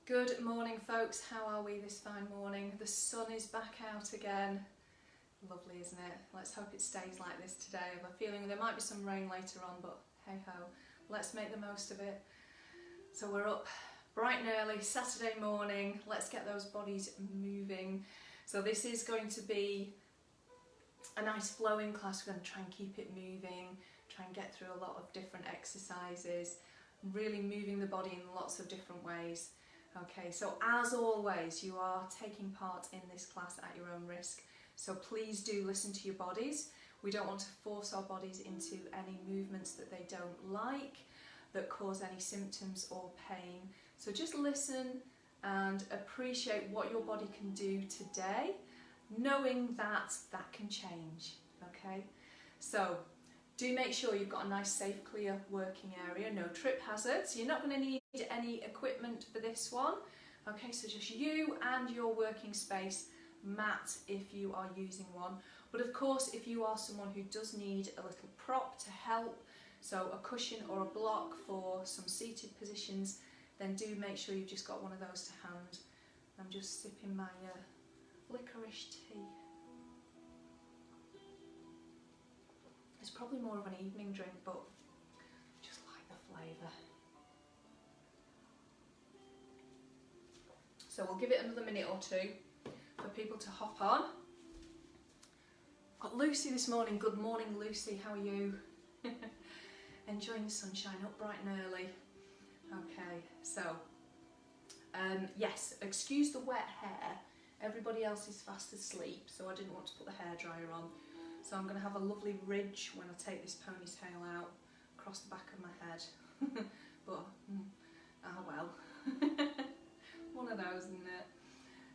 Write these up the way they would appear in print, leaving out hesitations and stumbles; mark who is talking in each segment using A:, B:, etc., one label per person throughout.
A: Good morning folks, how are we this fine morning? The sun is back out again. Lovely, isn't it? Let's hope it stays like this today. I have a feeling there might be some rain later on, but hey ho, let's make the most of it. So we're up bright and early, Saturday morning, let's get those bodies moving. So this is going to be a nice flowing class. We're going to try and keep it moving, try and get through a lot of different exercises, really moving the body in lots of different ways. Okay, so as always, you are taking part in this class at your own risk. So please do listen to your bodies. We don't want to force our bodies into any movements that they don't like, that cause any symptoms or pain. So just listen and appreciate what your body can do today, knowing that that can change. Okay, so do make sure you've got a nice, safe, clear working area, no trip hazards. You're not going to need any equipment for this one. Okay, so just you and your working space, mat if you are using one. But of course, if you are someone who does need a little prop to help, so a cushion or a block for some seated positions, then do make sure you've just got one of those to hand. I'm just sipping my licorice tea. It's probably more of an evening drink, but just like the flavour. So we'll give it another minute or two for people to hop on. Got Lucy this morning. Good morning, Lucy. How are you? Enjoying the sunshine, up bright and early. Okay, so yes, excuse the wet hair. Everybody else is fast asleep, so I didn't want to put the hairdryer on. So I'm going to have a lovely ridge when I take this ponytail out across the back of my head. But, oh well. One of those, isn't it?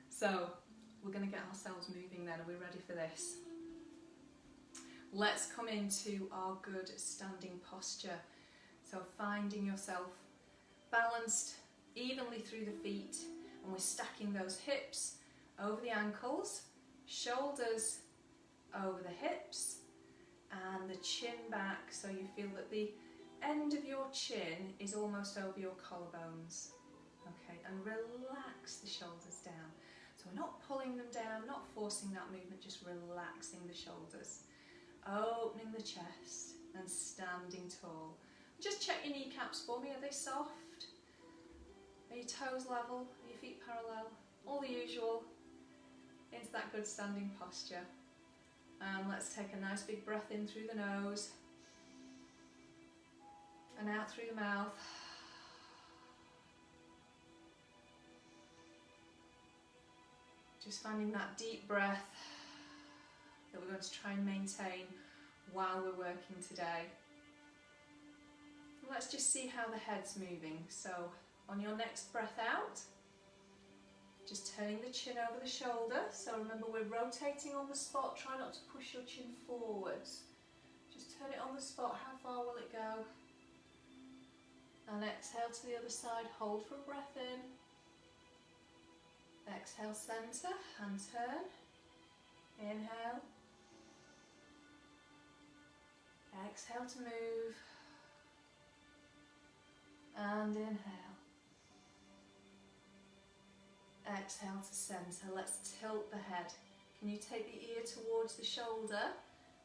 A: So, we're going to get ourselves moving then. Are we ready for this? Let's come into our good standing posture. So, finding yourself balanced evenly through the feet, and we're stacking those hips over the ankles, shoulders over the hips, and the chin back, so you feel that the end of your chin is almost over your collarbones. Okay, and relax the shoulders down. So we're not pulling them down, not forcing that movement, just relaxing the shoulders. Opening the chest and standing tall. Just check your kneecaps for me, are they soft? Are your toes level? Are your feet parallel? All the usual. Into that good standing posture. And let's take a nice big breath in through the nose and out through the mouth. Just finding that deep breath that we're going to try and maintain while we're working today. Let's just see how the head's moving. So on your next breath out, just turning the chin over the shoulder. So remember, we're rotating on the spot. Try not to push your chin forwards. Just turn it on the spot. How far will it go? And exhale to the other side. Hold for a breath in. Exhale, centre and turn. Inhale. Exhale to move. And inhale. Exhale to centre. Let's tilt the head. Can you take the ear towards the shoulder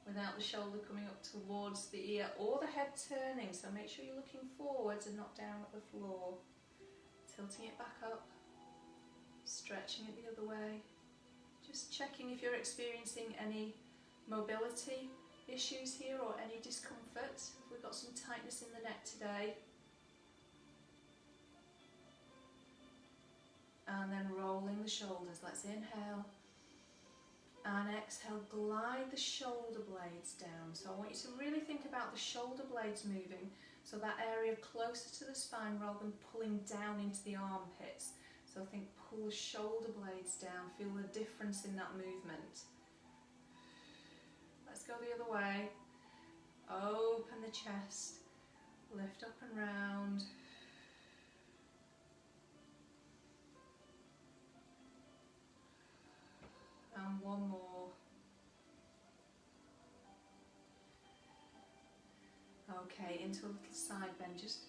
A: without the shoulder coming up towards the ear or the head turning? So make sure you're looking forwards and not down at the floor. Tilting it back up. Stretching it the other way. Just checking if you're experiencing any mobility issues here or any discomfort. If we've got some tightness in the neck today. And then rolling the shoulders. Let's inhale and exhale. Glide the shoulder blades down. So I want you to really think about the shoulder blades moving, so that area closer to the spine rather than pulling down into the armpits. So I think pull the shoulder blades down. Feel the difference in that movement. Let's go the other way. Open the chest. Lift up and round. And one more. Okay, into a little side bend. Just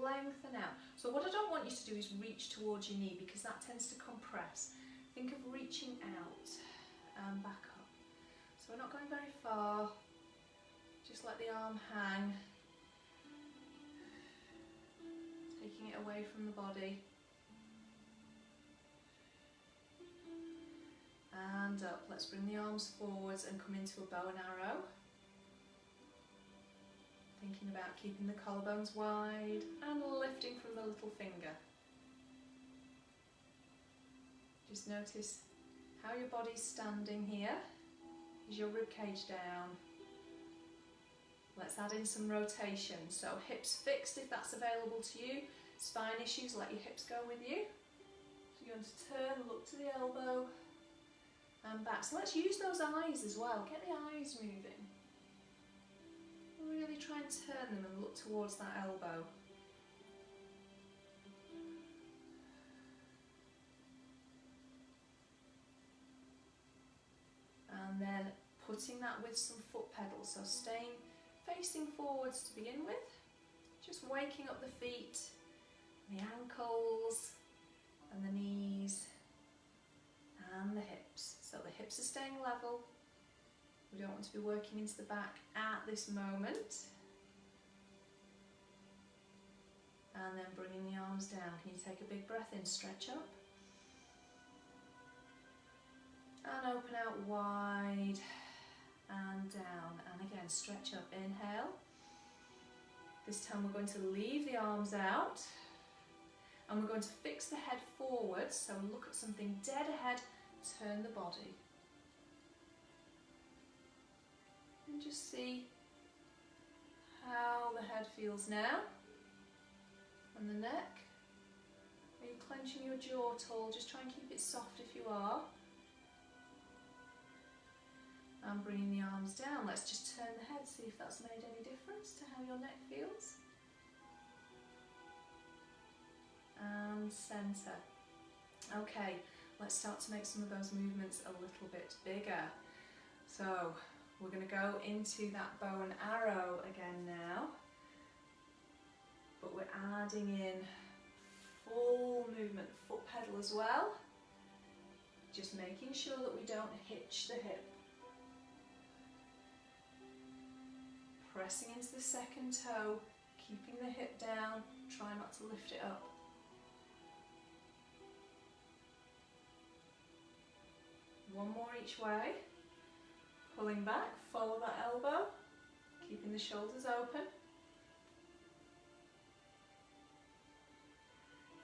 A: lengthen out. So what I don't want you to do is reach towards your knee, because that tends to compress. Think of reaching out and back up. So we're not going very far, just let the arm hang, taking it away from the body. And up. Let's bring the arms forwards and come into a bow and arrow. Thinking about keeping the collarbones wide and lifting from the little finger. Just notice how your body's standing here. Is your rib cage down? Let's add in some rotation. So hips fixed if that's available to you. Spine issues, let your hips go with you. So you're going to turn, look to the elbow and back. So let's use those eyes as well. Get the eyes moving. Really try and turn them and look towards that elbow. And then putting that with some foot pedals. So staying facing forwards to begin with. Just waking up the feet, the ankles and the knees and the hips. So the hips are staying level. We don't want to be working into the back at this moment. And then bringing the arms down. Can you take a big breath in, stretch up. And open out wide and down. And again, stretch up, inhale. This time we're going to leave the arms out. And we're going to fix the head forward. So look at something dead ahead, turn the body. And just see how the head feels now, and the neck. Are you clenching your jaw at all? Just try and keep it soft if you are. And bringing the arms down. Let's just turn the head, see if that's made any difference to how your neck feels. And centre. Okay, let's start to make some of those movements a little bit bigger. So we're going to go into that bow and arrow again now, but we're adding in full movement, foot pedal as well, just making sure that we don't hitch the hip. Pressing into the second toe, keeping the hip down, try not to lift it up. One more each way. Pulling back, follow that elbow, keeping the shoulders open.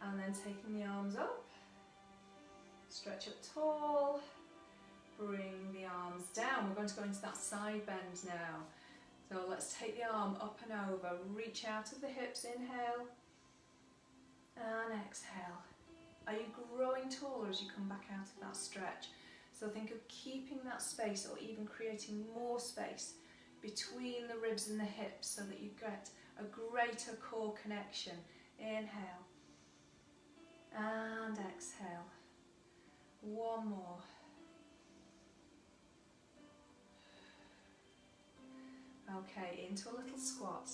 A: And then taking the arms up, stretch up tall, bring the arms down. We're going to go into that side bend now. So let's take the arm up and over, reach out of the hips, inhale, and exhale. Are you growing taller as you come back out of that stretch? So think of keeping that space, or even creating more space between the ribs and the hips, so that you get a greater core connection. Inhale and exhale. One more. Okay, into a little squat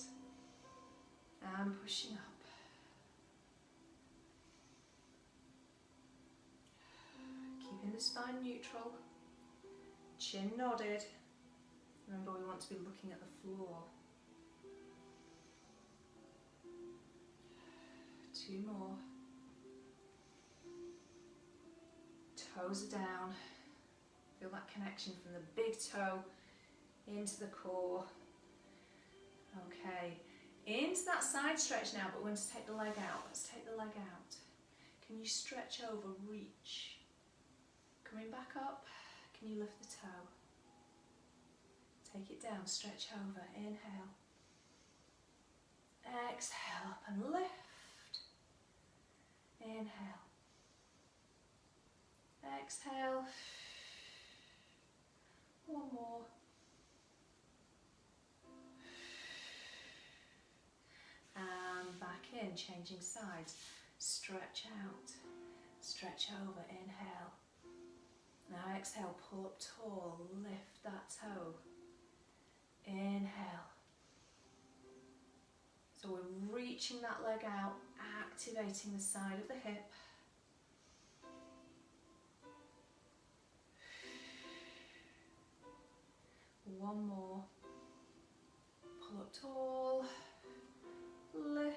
A: and pushing up. Keeping the spine neutral, chin nodded. Remember, we want to be looking at the floor. 2 more. Toes are down. Feel that connection from the big toe into the core. Okay, into that side stretch now, but we're going to take the leg out. Let's take the leg out. Can you stretch over, reach? Coming back up, can you lift the toe? Take it down, stretch over, inhale. Exhale up and lift. Inhale. Exhale. One more. And back in, changing sides. Stretch out, stretch over, inhale. Now exhale, pull up tall, lift that toe. Inhale. So we're reaching that leg out, activating the side of the hip. One more. Pull up tall, lift.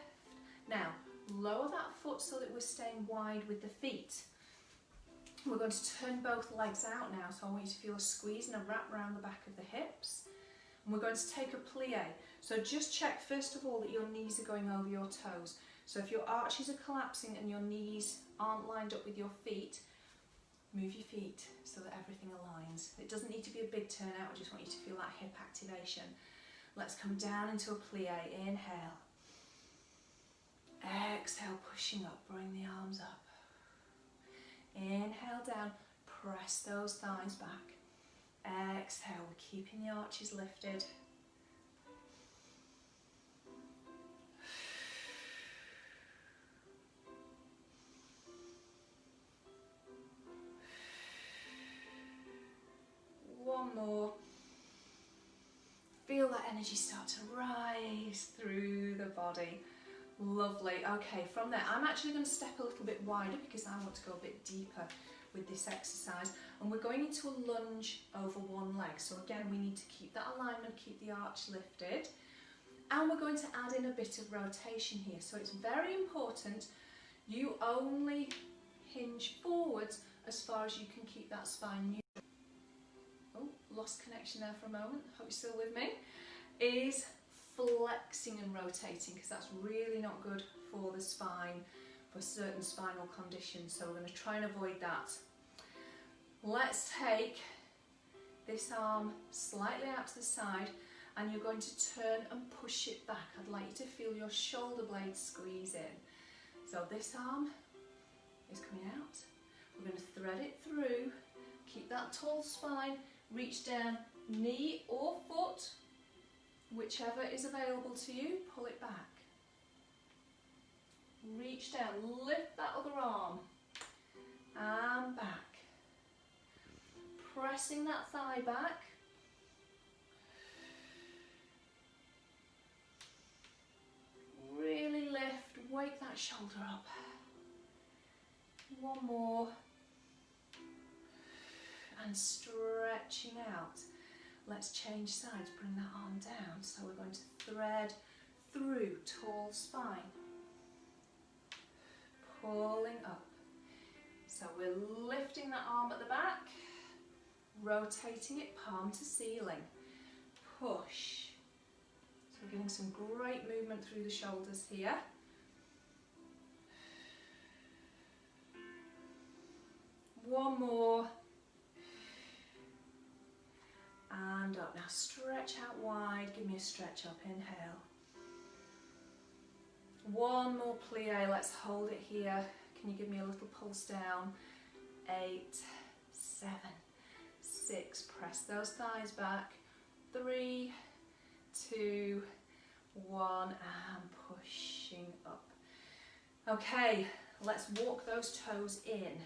A: Now, lower that foot so that we're staying wide with the feet. We're going to turn both legs out now, so I want you to feel a squeeze and a wrap around the back of the hips. And we're going to take a plie. So just check first of all that your knees are going over your toes. So if your arches are collapsing and your knees aren't lined up with your feet, move your feet so that everything aligns. It doesn't need to be a big turnout, I just want you to feel that hip activation. Let's come down into a plie. Inhale. Exhale, pushing up, bring the arms up. Inhale down, press those thighs back. Exhale, we're keeping the arches lifted. One more. Feel that energy start to rise through the body. Lovely. Okay, from there, I'm actually going to step a little bit wider because I want to go a bit deeper with this exercise. And we're going into a lunge over one leg. So again, we need to keep that alignment, keep the arch lifted. And we're going to add in a bit of rotation here. So it's very important you only hinge forwards as far as you can keep that spine neutral. Oh, lost connection there for a moment. Hope you're still with me. Is flexing and rotating, because that's really not good for the spine, for certain spinal conditions. So we're going to try and avoid that. Let's take this arm slightly out to the side and you're going to turn and push it back. I'd like you to feel your shoulder blades squeeze in. So this arm is coming out. We're going to thread it through. Keep that tall spine. Reach down, knee or foot, whichever is available to you, pull it back. Reach down, lift that other arm and back. Pressing that thigh back. Really lift, wake that shoulder up. One more. And stretching out. Let's change sides, bring that arm down. So we're going to thread through, tall spine. Pulling up. So we're lifting that arm at the back, rotating it palm to ceiling. Push. So we're getting some great movement through the shoulders here. One more. And up. Now stretch out wide. Give me a stretch up. Inhale. One more plie. Let's hold it here. Can you give me a little pulse down? 8, 7, 6. Press those thighs back. 3, 2, 1. And pushing up. Okay, let's walk those toes in.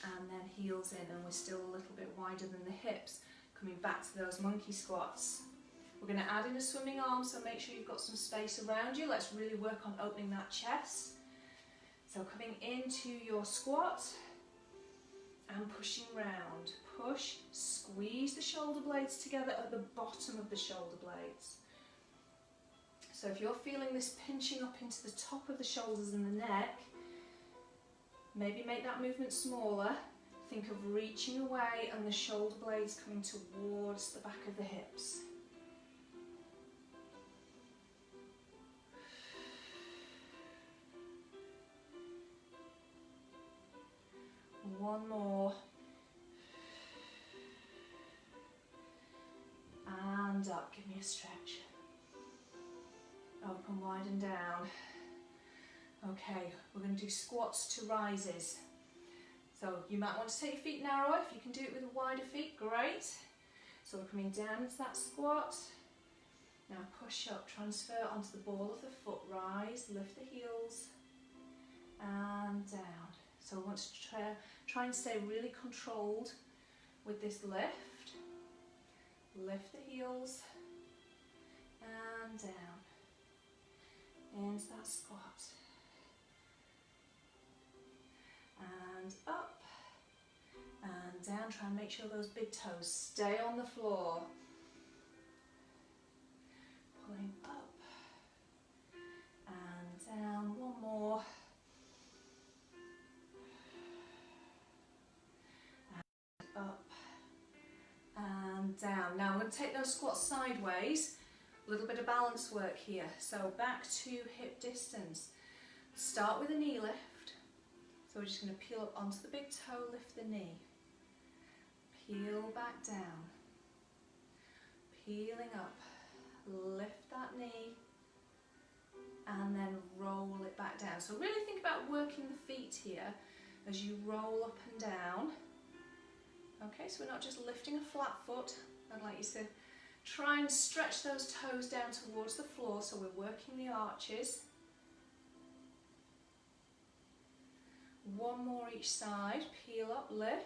A: And then heels in. And we're still a little bit wider than the hips. Coming back to those monkey squats. We're going to add in a swimming arm, so make sure you've got some space around you. Let's really work on opening that chest. So coming into your squat and pushing round. Push, squeeze the shoulder blades together at the bottom of the shoulder blades. So if you're feeling this pinching up into the top of the shoulders and the neck, maybe make that movement smaller. Think of reaching away and the shoulder blades coming towards the back of the hips. One more. And up, give me a stretch. Open wide and down. Okay, we're going to do squats to rises. So you might want to take your feet narrower. If you can do it with wider feet, great. So we're coming down into that squat. Now push up, transfer onto the ball of the foot, rise, lift the heels, and down. So we want to try and stay really controlled with this lift. Lift the heels, and down. into that squat. And up and down. Try and make sure those big toes stay on the floor. Pulling up and down. One more. And up and down. Now I'm going to take those squats sideways. A little bit of balance work here. So back to hip distance. Start with a knee lift. So we're just going to peel up onto the big toe, lift the knee. Peel back down. Peeling up. Lift that knee. And then roll it back down. So really think about working the feet here as you roll up and down. Okay, so we're not just lifting a flat foot. I'd like you to try and stretch those toes down towards the floor, so we're working the arches. One more each side. Peel up, lift.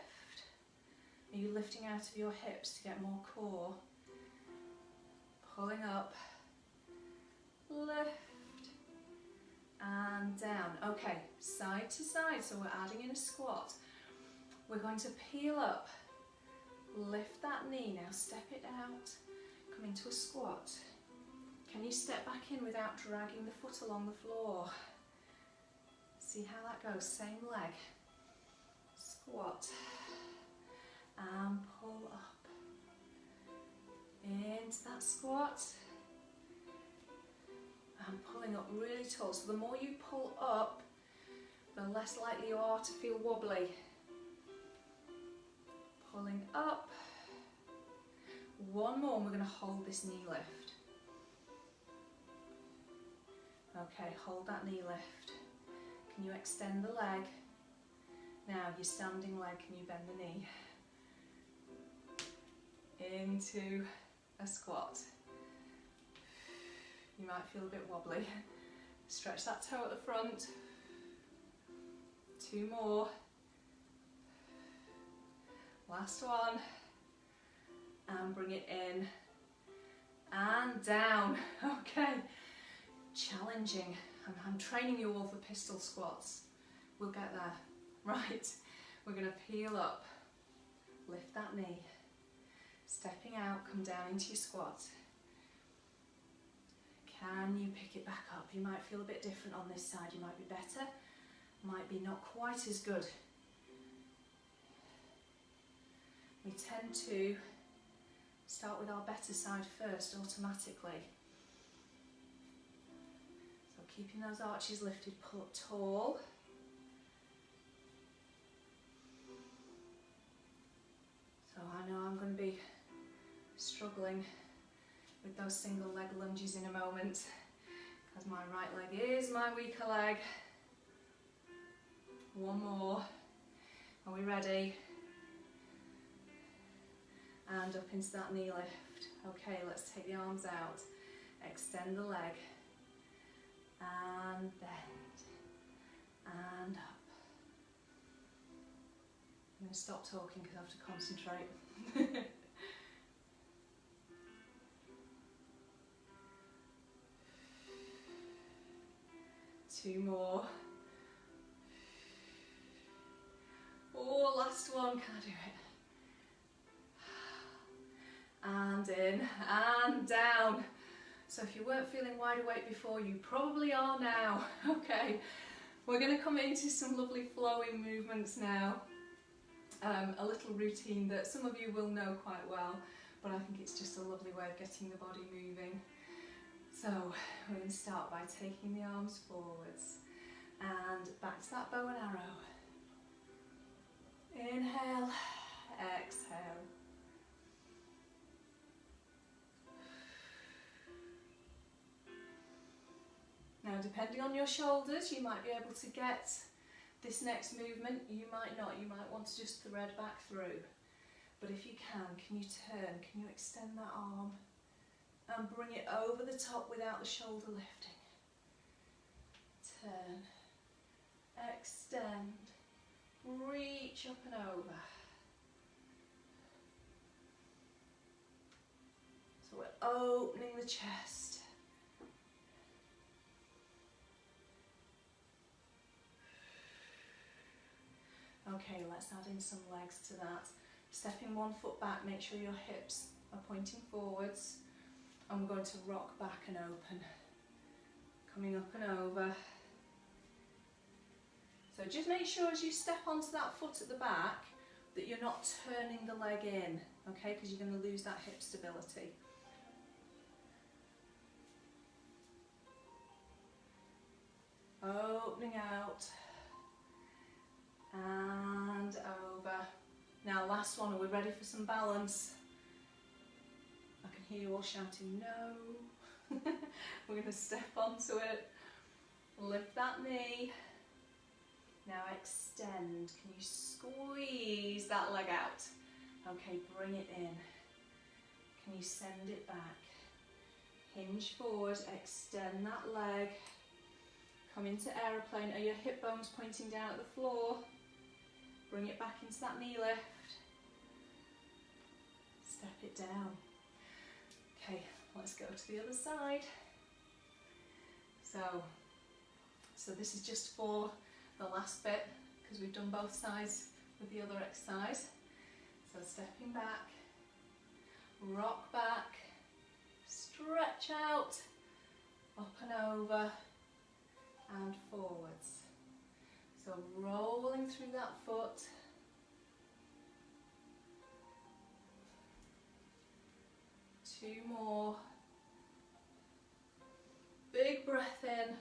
A: Are you lifting out of your hips to get more core? Pulling up, lift, and down. Okay, side to side, so we're adding in a squat. We're going to peel up, lift that knee. Now step it out, come into a squat. Can you step back in without dragging the foot along the floor? See how that goes. Same leg. Squat and pull up into that squat and pulling up really tall. So the more you pull up, the less likely you are to feel wobbly. Pulling up. One more and we're going to hold this knee lift. Okay, hold that knee lift. Can you extend the leg? Now your standing leg, can you bend the knee? Into a squat. You might feel a bit wobbly. Stretch that toe at the front. Two more. Last one. And bring it in and down. Okay. Challenging. I'm training you all for pistol squats. We'll get there. Right. We're going to peel up. Lift that knee. Stepping out, come down into your squat. Can you pick it back up? You might feel a bit different on this side. You might be better, might be not quite as good. We tend to start with our better side first automatically. So keeping those arches lifted, pull up tall. So I know I'm going to be struggling with those single leg lunges in a moment because my right leg is my weaker leg. One more. Are we ready? And up into that knee lift. Okay, let's take the arms out. Extend the leg. And bend. And up. I'm going to stop talking because I have to concentrate. Two more. Oh, last one. Can I do it? And in and down. So if you weren't feeling wide awake before, you probably are now. Okay, we're going to come into some lovely flowing movements now. A little routine that some of you will know quite well, but I think it's just a lovely way of getting the body moving. So we're going to start by taking the arms forwards and back to that bow and arrow. Inhale, exhale. Now, depending on your shoulders, you might be able to get this next movement. You might not. You might want to just thread back through. But if you can you turn? Can you extend that arm and bring it over the top without the shoulder lifting? Turn, extend, reach up and over. So we're opening the chest. Okay, let's add in some legs to that. Stepping one foot back, make sure your hips are pointing forwards, and we're going to rock back and open. Coming up and over. So just make sure as you step onto that foot at the back that you're not turning the leg in, okay, because you're going to lose that hip stability. Opening out and over. Now last one, are we ready for some balance? I can hear you all shouting no. We're going to step onto it, lift that knee. Now extend, can you squeeze that leg out? Okay, bring it in. Can you send it back? Hinge forward, extend that leg. Come into aeroplane. Are your hip bones pointing down at the floor? Bring it back into that knee lift. Step it down. Okay, let's go to the other side. So this is just for the last bit, because we've done both sides with the other exercise. So stepping back, rock back, stretch out, up and over, and forwards. So rolling through that foot. Two more. Big breath in.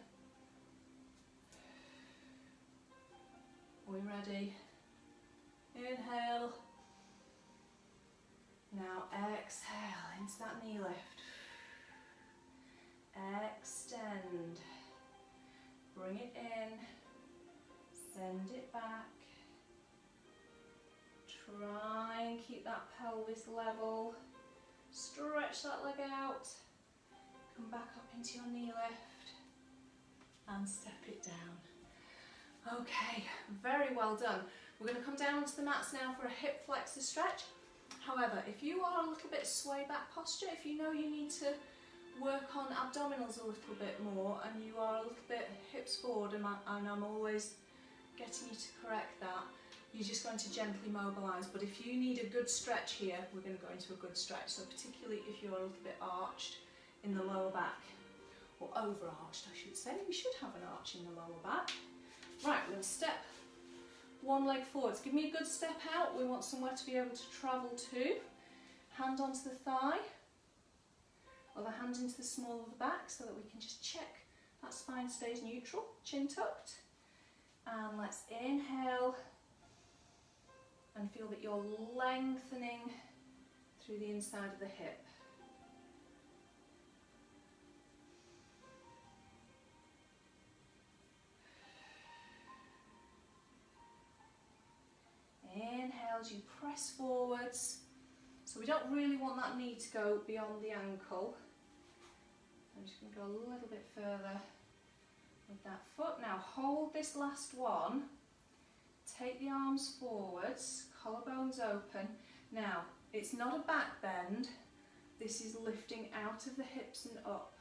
A: Are we ready? Inhale. Now exhale into that knee lift. Extend. Bring it in. Send it back. Try and keep that pelvis level. Stretch that leg out. Come back up into your knee lift. And step it down. Okay, very well done. We're going to come down onto the mats now for a hip flexor stretch. However, if you are a little bit sway back posture, if you know you need to work on abdominals a little bit more and you are a little bit hips forward and I'm always getting you to correct that, you're just going to gently mobilise. But if you need a good stretch here, we're going to go into a good stretch. So particularly if you're a little bit arched in the lower back, or over-arched I should say, we should have an arch in the lower back. Right, we're going to step one leg forwards. Give me a good step out. We want somewhere to be able to travel to. Hand onto the thigh. Other hand into the small of the back so that we can just check that spine stays neutral, chin tucked. And let's inhale and feel that you're lengthening through the inside of the hip. Inhale as you press forwards. So we don't really want that knee to go beyond the ankle. I'm just going to go a little bit further with that foot. Now hold this last one. Take the arms forwards, collarbones open. Now, it's not a back bend. This is lifting out of the hips and up.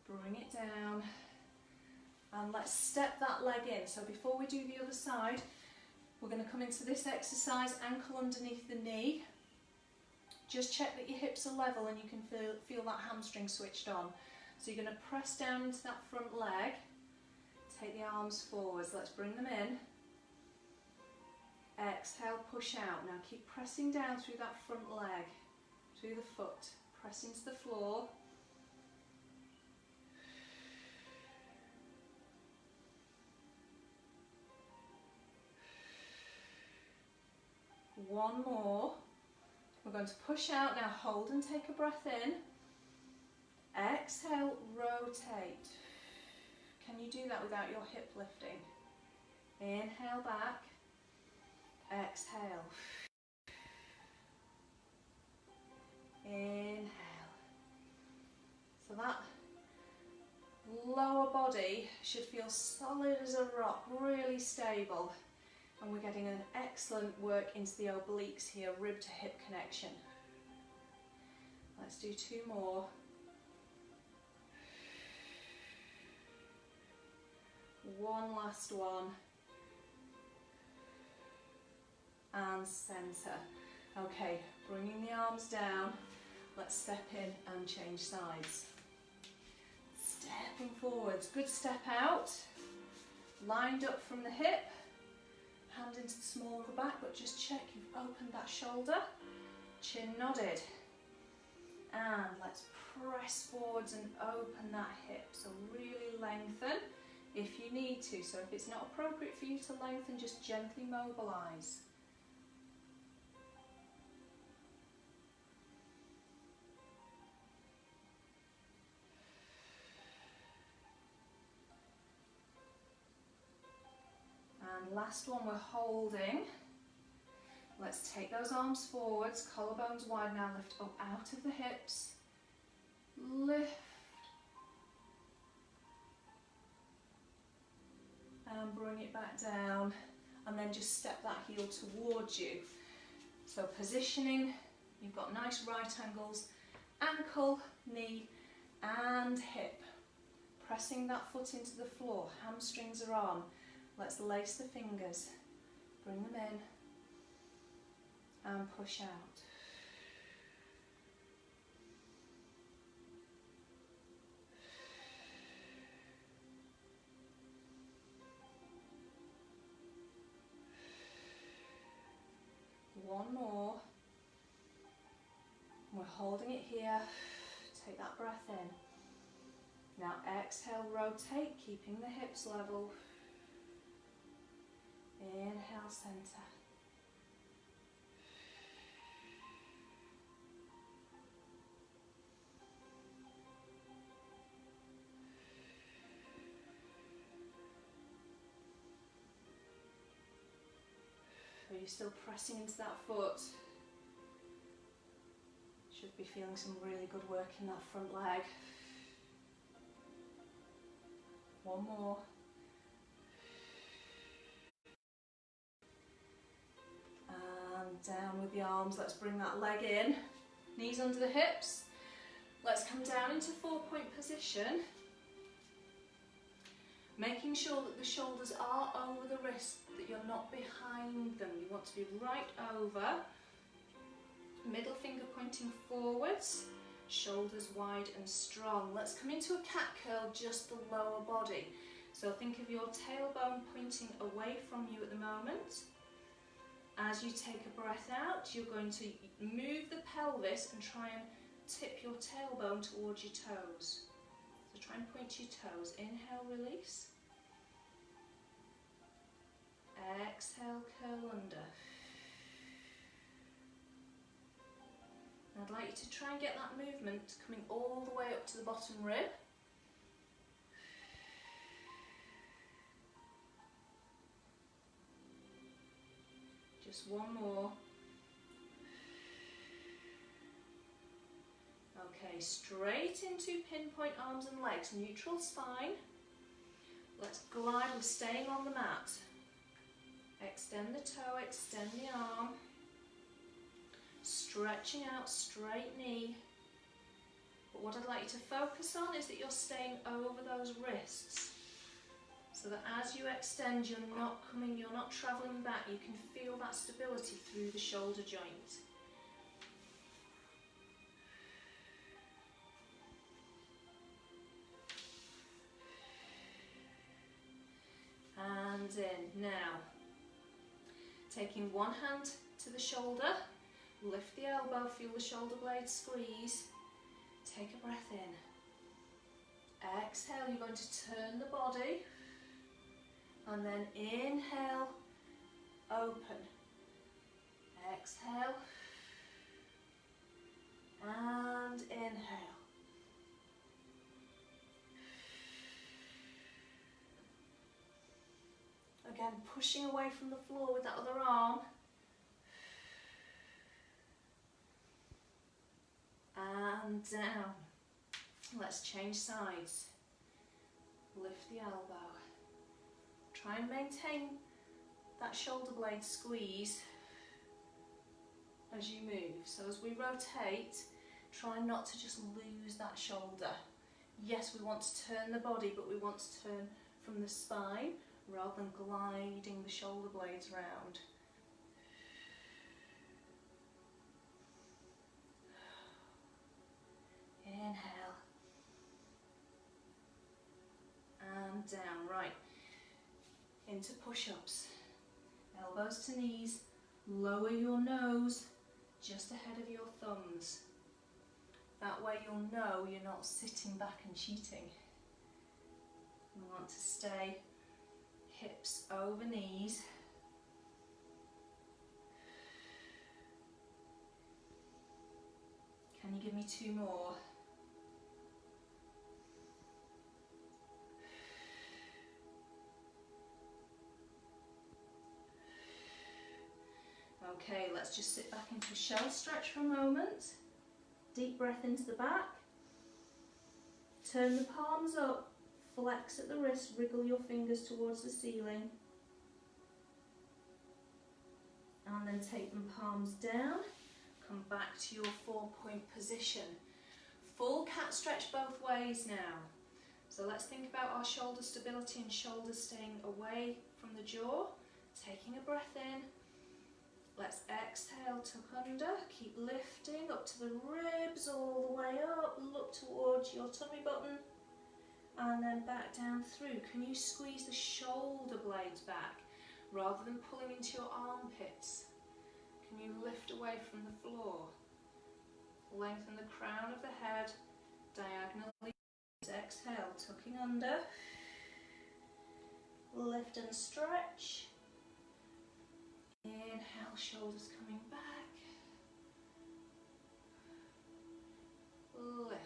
A: Bring it down. And let's step that leg in. So before we do the other side, we're going to come into this exercise, ankle underneath the knee. Just check that your hips are level and you can feel that hamstring switched on. So you're going to press down into that front leg. Take the arms forwards. Let's bring them in. Exhale, push out. Now keep pressing down through that front leg, through the foot. Press into the floor. One more. We're going to push out now, hold and take a breath in. Exhale, rotate. Can you do that without your hip lifting? Inhale back. Exhale. Inhale. So that lower body should feel solid as a rock, really stable. And we're getting an excellent work into the obliques here, rib to hip connection. Let's do two more. One last one. And centre. Okay, bringing the arms down. Let's step in and change sides. Stepping forwards. Good step out. Lined up from the hip. Hand into the small of the back, but just check you've opened that shoulder. Chin nodded. And let's press forwards and open that hip. So really lengthen if you need to. So if it's not appropriate for you to lengthen, just gently mobilise. And last one, we're holding. Let's take those arms forwards, collarbones wide now, lift up out of the hips. Lift. And bring it back down. And then just step that heel towards you. So positioning, you've got nice right angles, ankle, knee and hip. Pressing that foot into the floor, hamstrings are on. Let's lace the fingers, bring them in and push out. One more. We're holding it here. Take that breath in. Now exhale, rotate, keeping the hips level. Inhale, centre. Are you still pressing into that foot? Should be feeling some really good work in that front leg. One more. And down with the arms. Let's bring that leg in. Knees under the hips. Let's come down into 4-point position. Making sure that the shoulders are over the wrists, that you're not behind them. You want to be right over. Middle finger pointing forwards. Shoulders wide and strong. Let's come into a cat curl, just the lower body. So think of your tailbone pointing away from you at the moment. As you take a breath out, you're going to move the pelvis and try and tip your tailbone towards your toes. So try and point your toes. Inhale, release. Exhale, curl under. I'd like you to try and get that movement coming all the way up to the bottom rib. Just one more. Okay, straight into pinpoint arms and legs, neutral spine. Let's glide, we're staying on the mat. Extend the toe, extend the arm. Stretching out, straight knee. But what I'd like you to focus on is that you're staying over those wrists. So that as you extend, you're not travelling back. You can feel that stability through the shoulder joint. And in. Now, taking one hand to the shoulder, lift the elbow, feel the shoulder blade squeeze. Take a breath in. Exhale, you're going to turn the body. And then inhale, open. Exhale. And inhale. Again, pushing away from the floor with that other arm. And down. Let's change sides. Lift the elbow. Try and maintain that shoulder blade squeeze as you move. So as we rotate, try not to just lose that shoulder. Yes, we want to turn the body, but we want to turn from the spine rather than gliding the shoulder blades round. Inhale. And down. Right. Into push-ups. Elbows to knees. Lower your nose just ahead of your thumbs. That way you'll know you're not sitting back and cheating. We want to stay hips over knees. Can you give me 2 more? Okay, let's just sit back into a shell stretch for a moment. Deep breath into the back. Turn the palms up, flex at the wrist, wriggle your fingers towards the ceiling. And then take them palms down. Come back to your 4-point position. Full cat stretch both ways now. So let's think about our shoulder stability and shoulders staying away from the jaw. Taking a breath in. Let's exhale, tuck under, keep lifting up to the ribs, all the way up, look towards your tummy button, and then back down through. Can you squeeze the shoulder blades back rather than pulling into your armpits? Can you lift away from the floor? Lengthen the crown of the head, diagonally. Exhale, tucking under, lift and stretch. Inhale, shoulders coming back. Lift.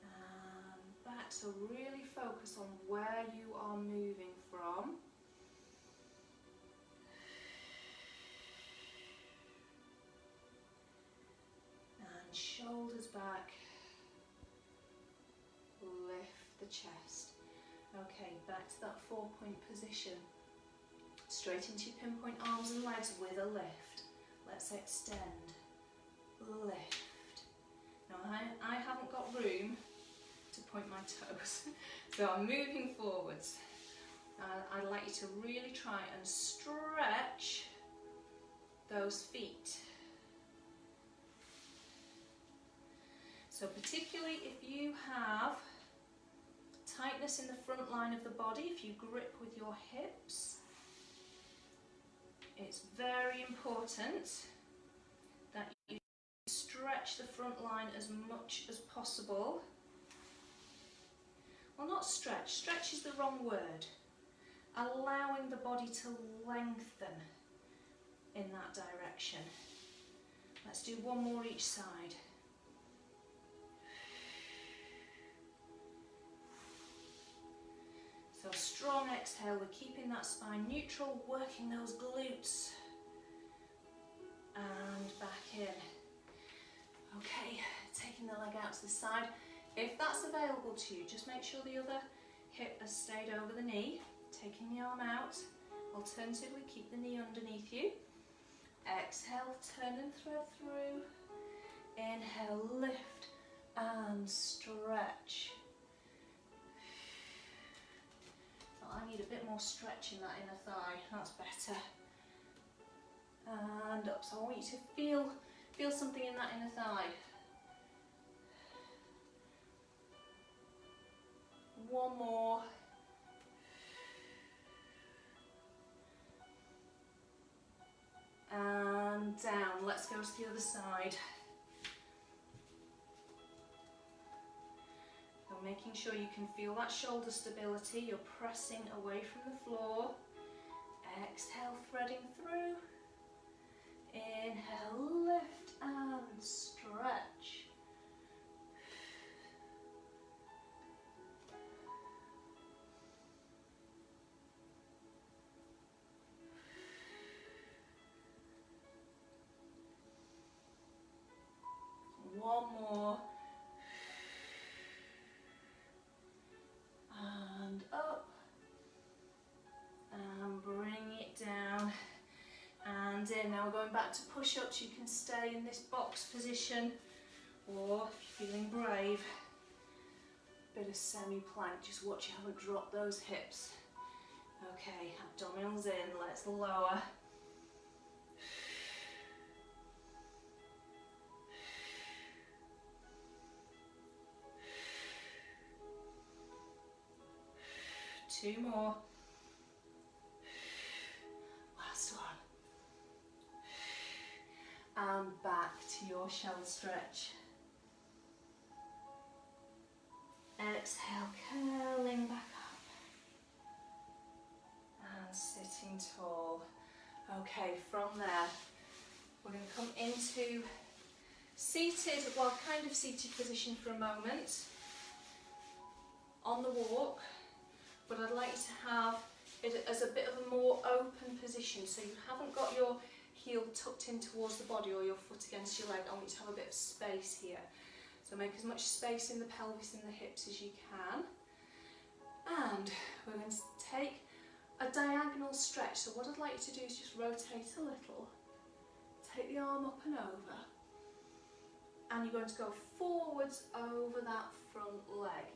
A: And back. So really focus on where you are moving from. And shoulders back. Lift the chest. Okay, back to that 4-point position. Straight into your pinpoint arms and legs with a lift. Let's extend. Lift. Now I haven't got room to point my toes, so I'm moving forwards. I'd like you to really try and stretch those feet. So particularly if you have tightness in the front line of the body, if you grip with your hips, it's very important that you stretch the front line as much as possible. Well, not stretch, stretch is the wrong word. Allowing the body to lengthen in that direction. Let's do 1 more each side. So strong exhale, we're keeping that spine neutral, working those glutes. And back in. Okay, taking the leg out to the side. If that's available to you, just make sure the other hip has stayed over the knee. Taking the arm out. Alternatively, keep the knee underneath you. Exhale, turn and thread through. Inhale, lift and stretch. I need a bit more stretch in that inner thigh, that's better. And up, so I want you to feel something in that inner thigh. 1 more. And down, let's go to the other side. Making sure you can feel that shoulder stability, you're pressing away from the floor. Exhale, threading through. Inhale, lift and stretch. One more. And up. And bring it down. And in. now we're going back to push-ups. You can stay in this box position, or if you're feeling brave, a bit of semi-plank. Just watch you haven't dropped those hips. Okay, abdominals in, let's lower. Two more. Last one. And back to your shell stretch. Exhale, curling back up. And sitting tall. Okay, from there, we're going to come into seated, well, kind of seated position for a moment. On the walk. But I'd like you to have it as a bit of a more open position, so you haven't got your heel tucked in towards the body or your foot against your leg. I want you to have a bit of space here. So make as much space in the pelvis and the hips as you can. And we're going to take a diagonal stretch. So what I'd like you to do is just rotate a little. Take the arm up and over. And you're going to go forwards over that front leg.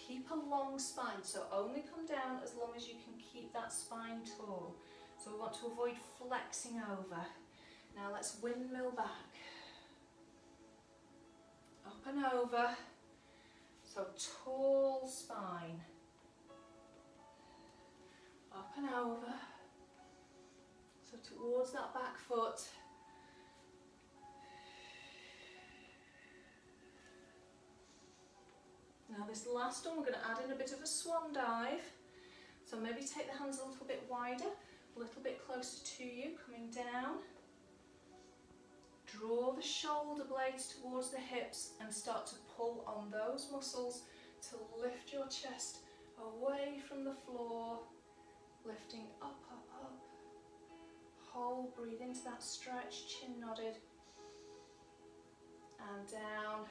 A: Keep a long spine, so only come down as long as you can keep that spine tall. So we want to avoid flexing over. Now let's windmill back. Up and over. So tall spine. Up and over. So towards that back foot. Now this last one, we're going to add in a bit of a swan dive. So maybe take the hands a little bit wider, a little bit closer to you, coming down. Draw the shoulder blades towards the hips and start to pull on those muscles to lift your chest away from the floor, lifting up, up, up. Hold, breathe into that stretch, chin nodded, and down.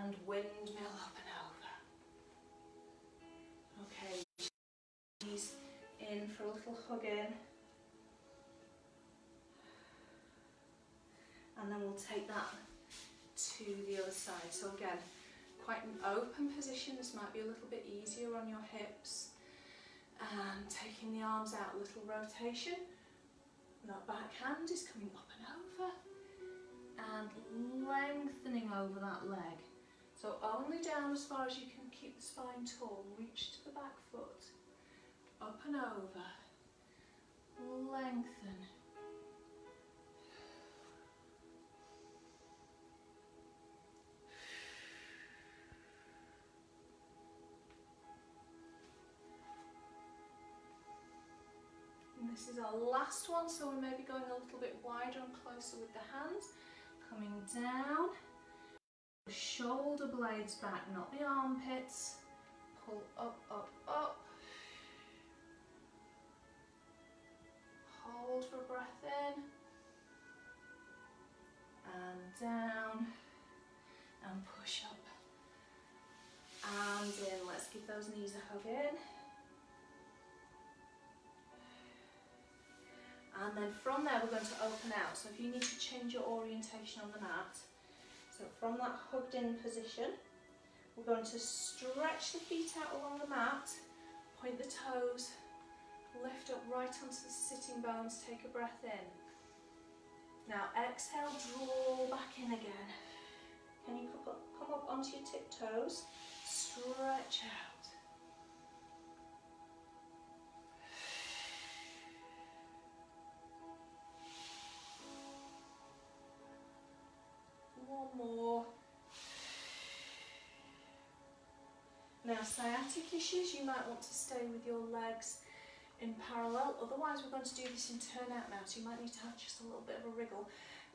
A: And windmill up and over. Okay, knees in for a little hug in. And then we'll take that to the other side. So again, quite an open position. This might be a little bit easier on your hips. And taking the arms out, a little rotation. That back hand is coming up and over. And lengthening over that leg. So only down as far as you can keep the spine tall. Reach to the back foot. Up and over. Lengthen. And this is our last one, so we may be going a little bit wider and closer with the hands. Coming down. Shoulder blades back, not the armpits. Pull up, up, up. Hold for a breath in. And down. And push up. And in. Let's give those knees a hug in. And then from there we're going to open out. So if you need to change your orientation on the mat. So from that hugged in position, we're going to stretch the feet out along the mat, point the toes, lift up right onto the sitting bones, take a breath in. Now exhale, draw back in again. Can you come up onto your tiptoes, stretch out. One more. Now sciatic issues, you might want to stay with your legs in parallel, otherwise we're going to do this in turnout now, so you might need to have just a little bit of a wriggle,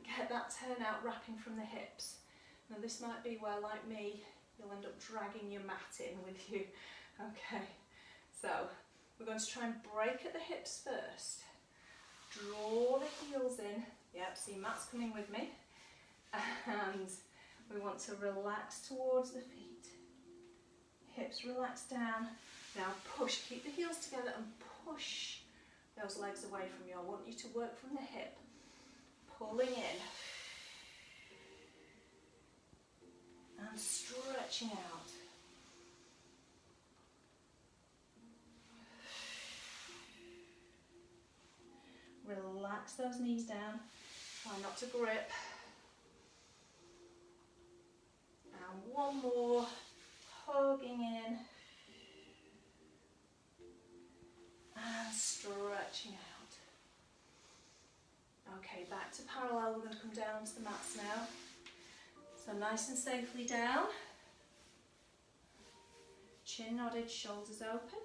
A: get that turnout wrapping from the hips. Now this might be where, like me, you'll end up dragging your mat in with you. Okay, so we're going to try and break at the hips first. Draw the heels in. Yep, see mat's coming with me. And we want to relax towards the feet. Hips relax down. Now push, keep the heels together and push those legs away from you. I want you to work from the hip, pulling in and stretching out. Relax those knees down, try not to grip. And one more, hugging in and stretching out. Okay, back to parallel. We're going to come down onto the mats now. So nice and safely down. Chin nodded, shoulders open,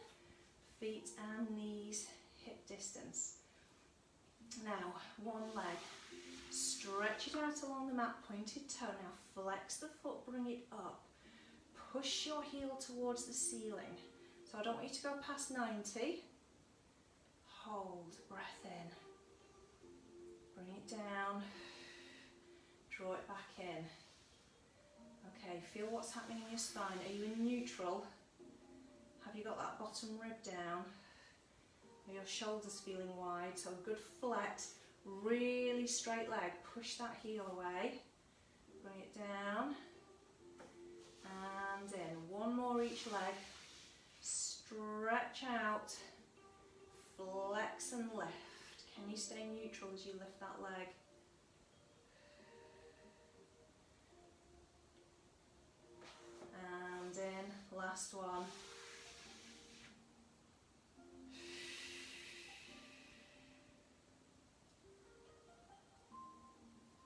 A: feet and knees hip distance. Now, one leg, stretch it out along the mat, pointed toe. Now flex the foot, bring it up. Push your heel towards the ceiling. So I don't want you to go past 90. Hold, breath in. Bring it down. Draw it back in. Okay, feel what's happening in your spine. Are you in neutral? Have you got that bottom rib down? Are your shoulders feeling wide? So a good flex, really straight leg. Push that heel away. Bring it down. And in. One more each leg. Stretch out. Flex and lift. Can you stay neutral as you lift that leg? And in. Last one.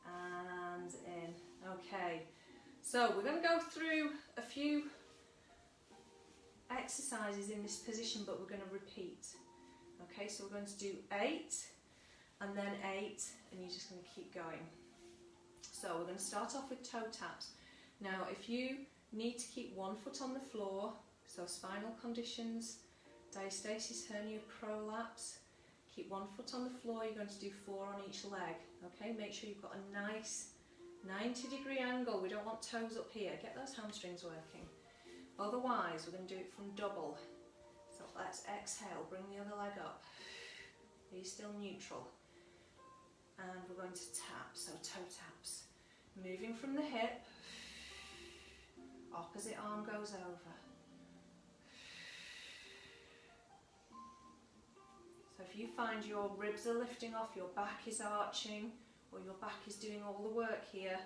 A: And in. Okay, so we're going to go through a few exercises in this position, but we're going to repeat. Okay, so we're going to do 8 and then 8, and you're just going to keep going. So we're going to start off with toe taps. Now if you need to keep one foot on the floor, so spinal conditions, diastasis, hernia, prolapse, keep one foot on the floor. You're going to do 4 on each leg. Okay, make sure you've got a nice 90-degree angle. We don't want toes up here. Get those hamstrings working. Otherwise, we're going to do it from double. So let's exhale, bring the other leg up. Are you still neutral? And we're going to tap, so toe taps. Moving from the hip, opposite arm goes over. So if you find your ribs are lifting off, your back is arching, or your back is doing all the work here,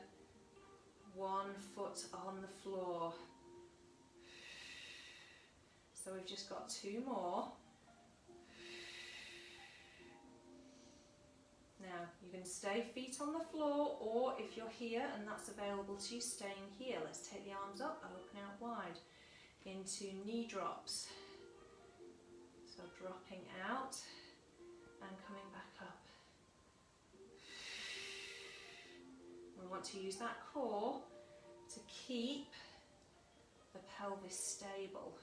A: one foot on the floor. So we've just got 2 more. Now you can stay feet on the floor, or if you're here and that's available to you, staying here. Let's take the arms up, open out wide into knee drops. So dropping out and coming back up. We want to use that core to keep the pelvis stable.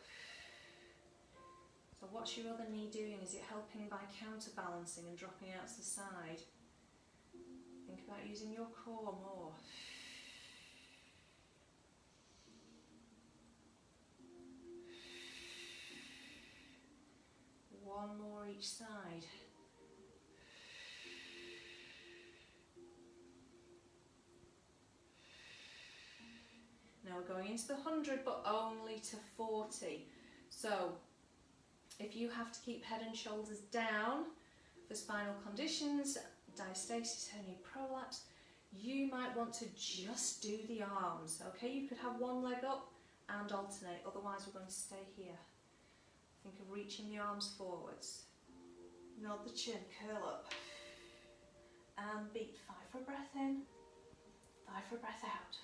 A: So what's your other knee doing? Is it helping by counterbalancing and dropping out to the side? Think about using your core more. One more each side. Now we're going into the 100, but only to 40. So if you have to keep head and shoulders down for spinal conditions, diastasis, hernia, prolapse, you might want to just do the arms. Okay, you could have one leg up and alternate, otherwise we're going to stay here. Think of reaching the arms forwards. Nod the chin, curl up. And beat. 5 for a breath in, 5 for a breath out.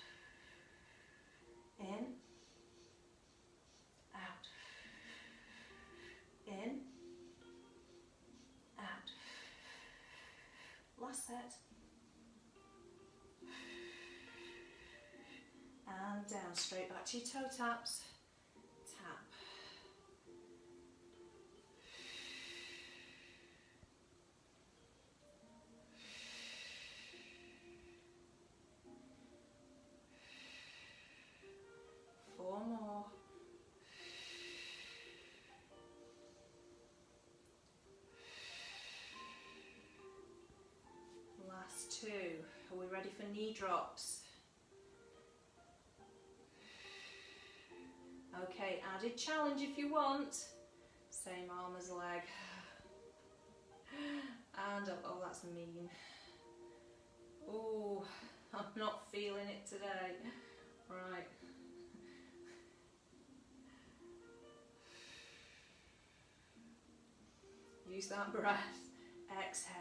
A: In, out. In, out. Last set. And down, straight back to your toe taps. Tap. Four more. Are we ready for knee drops? Okay, added challenge if you want. Same arm as leg. And up. Oh, that's mean. Oh, I'm not feeling it today. Right. Use that breath. Exhale.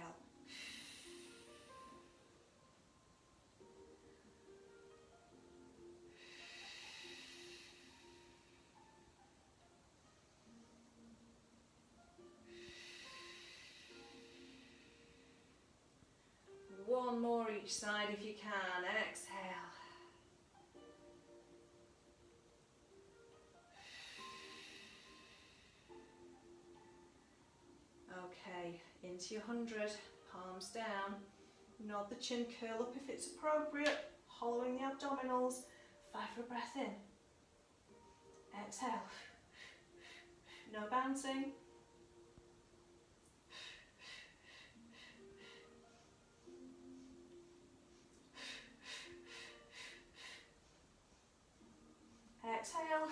A: One more each side if you can. Exhale. Okay, into your 100, palms down. Nod the chin, curl up if it's appropriate. Hollowing the abdominals. 5 for a breath in. Exhale. No bouncing. Exhale.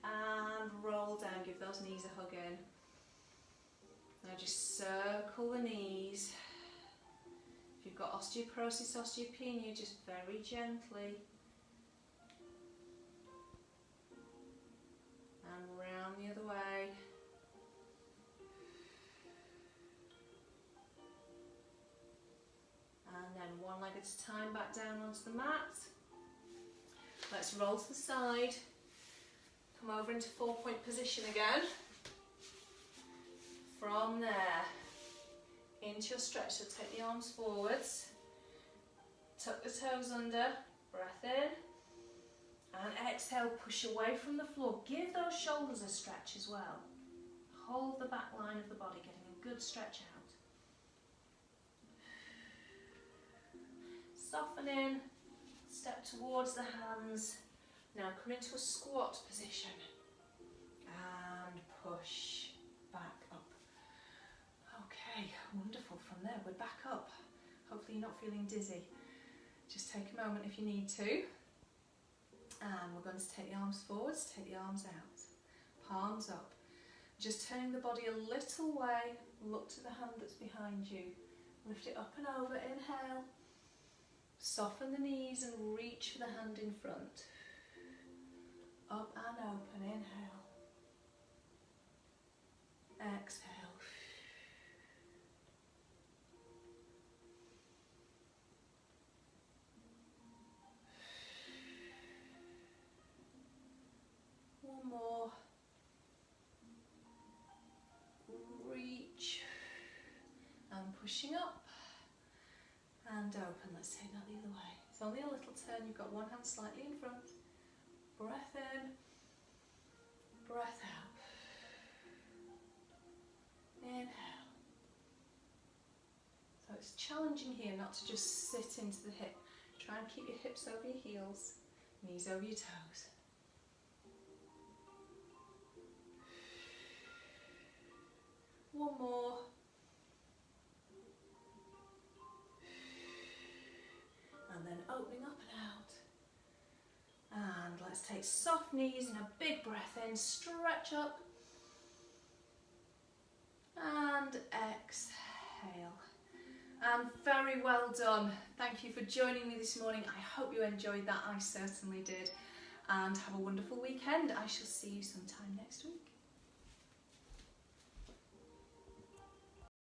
A: And roll down, give those knees a hug in. Now just circle the knees. If you've got osteoporosis, osteopenia, just very gently. And round the other way. And then one leg at a time back down onto the mat. Let's roll to the side. Come over into 4-point position again. From there, into your stretch, so take the arms forwards, tuck the toes under, breath in, and exhale, push away from the floor. Give those shoulders a stretch as well. Hold the back line of the body, getting a good stretch out. Soften in, step towards the hands. Now come into a squat position, and push back up. Okay, wonderful. From there, we're back up. Hopefully you're not feeling dizzy. Just take a moment if you need to. And we're going to take the arms forwards, take the arms out. Palms up. Just turning the body a little way. Look to the hand that's behind you. Lift it up and over. Inhale. Soften the knees and reach for the hand in front. Up and open. Inhale. Exhale. One more. Reach. And pushing up. And open. Let's take that the other way. It's only a little turn. You've got one hand slightly in front. Breath in. Breath out. Inhale. So it's challenging here not to just sit into the hip. Try and keep your hips over your heels, knees over your toes. One more. And then opening up and out. And let's take soft knees and a big breath in. Stretch up. And exhale. And very well done. Thank you for joining me this morning. I hope you enjoyed that. I certainly did. And have a wonderful weekend. I shall see you sometime next week.